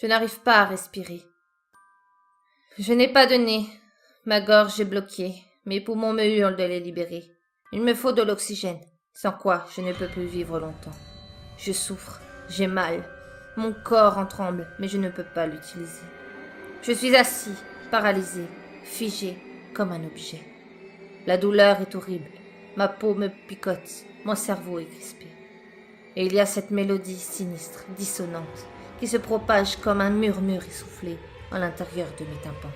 Je n'arrive pas à respirer. Je n'ai pas de nez. Ma gorge est bloquée. Mes poumons me hurlent de les libérer. Il me faut de l'oxygène, sans quoi je ne peux plus vivre longtemps. Je souffre, j'ai mal. Mon corps en tremble, mais je ne peux pas l'utiliser. Je suis assis, paralysé, figé, comme un objet. La douleur est horrible. Ma peau me picote, mon cerveau est crispé. Et il y a cette mélodie sinistre, dissonante, qui se propage comme un murmure essoufflé à l'intérieur de mes tympans.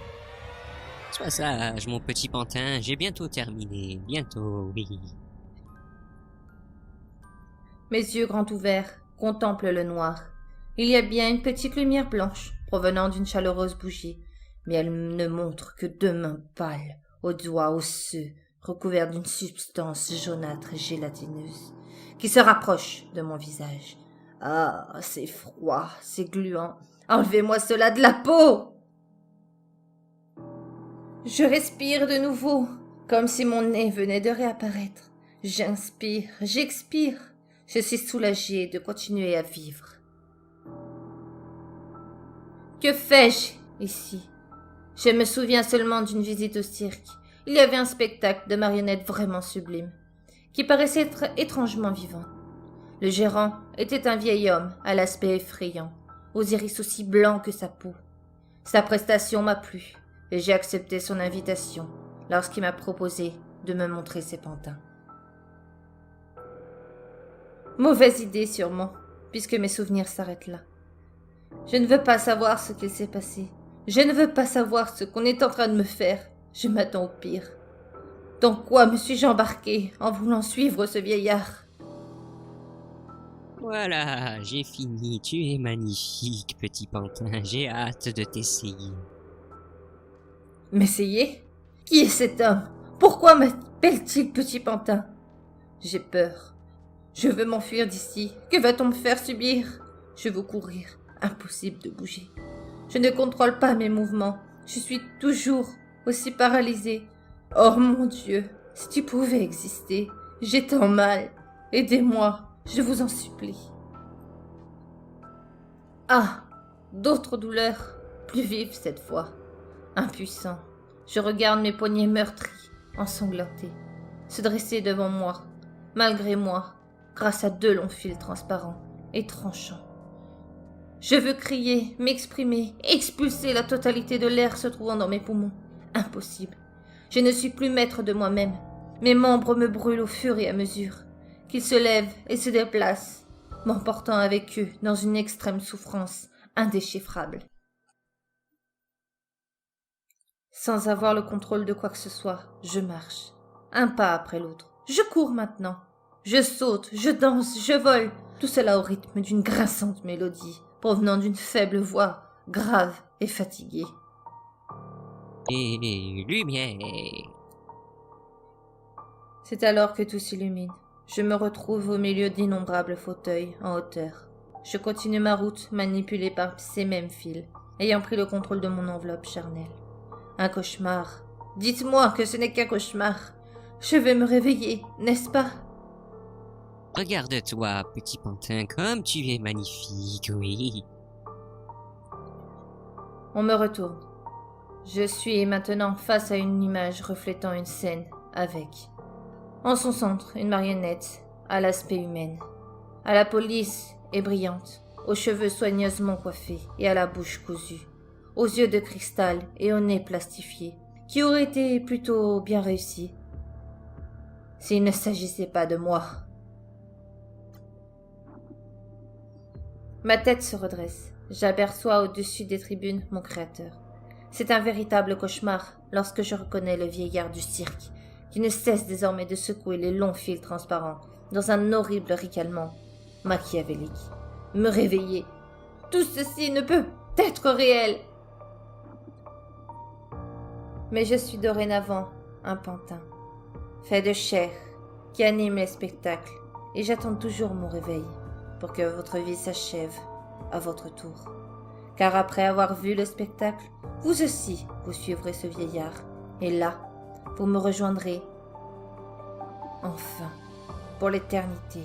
Sois sage, mon petit pantin, j'ai bientôt terminé. Bientôt, oui. Mes yeux grands ouverts contemplent le noir. Il y a bien une petite lumière blanche provenant d'une chaleureuse bougie, mais elle ne montre que deux mains pâles, aux doigts osseux, recouverts d'une substance jaunâtre et gélatineuse, qui se rapproche de mon visage. Ah, c'est froid, c'est gluant. Enlevez-moi cela de la peau! Je respire de nouveau, comme si mon nez venait de réapparaître. J'inspire, j'expire. Je suis soulagée de continuer à vivre. Que fais-je ici? Je me souviens seulement d'une visite au cirque. Il y avait un spectacle de marionnettes vraiment sublime, qui paraissait être étrangement vivant. Le gérant était un vieil homme à l'aspect effrayant, aux iris aussi blancs que sa peau. Sa prestation m'a plu, et j'ai accepté son invitation lorsqu'il m'a proposé de me montrer ses pantins. Mauvaise idée sûrement, puisque mes souvenirs s'arrêtent là. Je ne veux pas savoir ce qu'il s'est passé. Je ne veux pas savoir ce qu'on est en train de me faire. Je m'attends au pire. Dans quoi me suis-je embarquée en voulant suivre ce vieillard? Voilà, j'ai fini. Tu es magnifique, petit pantin. J'ai hâte de t'essayer. M'essayer? Qui est cet homme? Pourquoi m'appelle-t-il petit pantin? J'ai peur. Je veux m'enfuir d'ici. Que va-t-on me faire subir? Je veux courir. Impossible de bouger. Je ne contrôle pas mes mouvements. Je suis toujours aussi paralysée. Oh mon Dieu, si tu pouvais exister, j'ai tant mal. Aidez-moi, je vous en supplie. Ah, d'autres douleurs, plus vives cette fois. Impuissant, je regarde mes poignets meurtris, ensanglantés, se dresser devant moi, malgré moi, grâce à deux longs fils transparents et tranchants. Je veux crier, m'exprimer, expulser la totalité de l'air se trouvant dans mes poumons. Impossible. Je ne suis plus maître de moi-même. Mes membres me brûlent au fur et à mesure qu'ils se lèvent et se déplacent, m'emportant avec eux dans une extrême souffrance indéchiffrable. Sans avoir le contrôle de quoi que ce soit, je marche, un pas après l'autre. Je cours maintenant. Je saute, je danse, je vole, tout cela au rythme d'une grinçante mélodie, provenant d'une faible voix, grave et fatiguée. Et lumière. C'est alors que tout s'illumine. Je me retrouve au milieu d'innombrables fauteuils en hauteur. Je continue ma route, manipulée par ces mêmes fils, ayant pris le contrôle de mon enveloppe charnelle. Un cauchemar. Dites-moi que ce n'est qu'un cauchemar. Je vais me réveiller, n'est-ce pas? Regarde-toi, petit pantin, comme tu es magnifique, oui. On me retourne. Je suis maintenant face à une image reflétant une scène avec, en son centre, une marionnette à l'aspect humain, à la peau lisse et brillante, aux cheveux soigneusement coiffés et à la bouche cousue, aux yeux de cristal et au nez plastifié, qui aurait été plutôt bien réussi s'il ne s'agissait pas de moi. Ma tête se redresse. J'aperçois au-dessus des tribunes mon créateur. C'est un véritable cauchemar lorsque je reconnais le vieillard du cirque, qui ne cesse désormais de secouer les longs fils transparents dans un horrible ricanement machiavélique. Me réveiller. Tout ceci ne peut être réel. Mais je suis dorénavant un pantin, fait de chair, qui anime les spectacles, et j'attends toujours mon réveil pour que votre vie s'achève à votre tour. Car après avoir vu le spectacle, vous aussi, vous suivrez ce vieillard. Et là, vous me rejoindrez, enfin, pour l'éternité.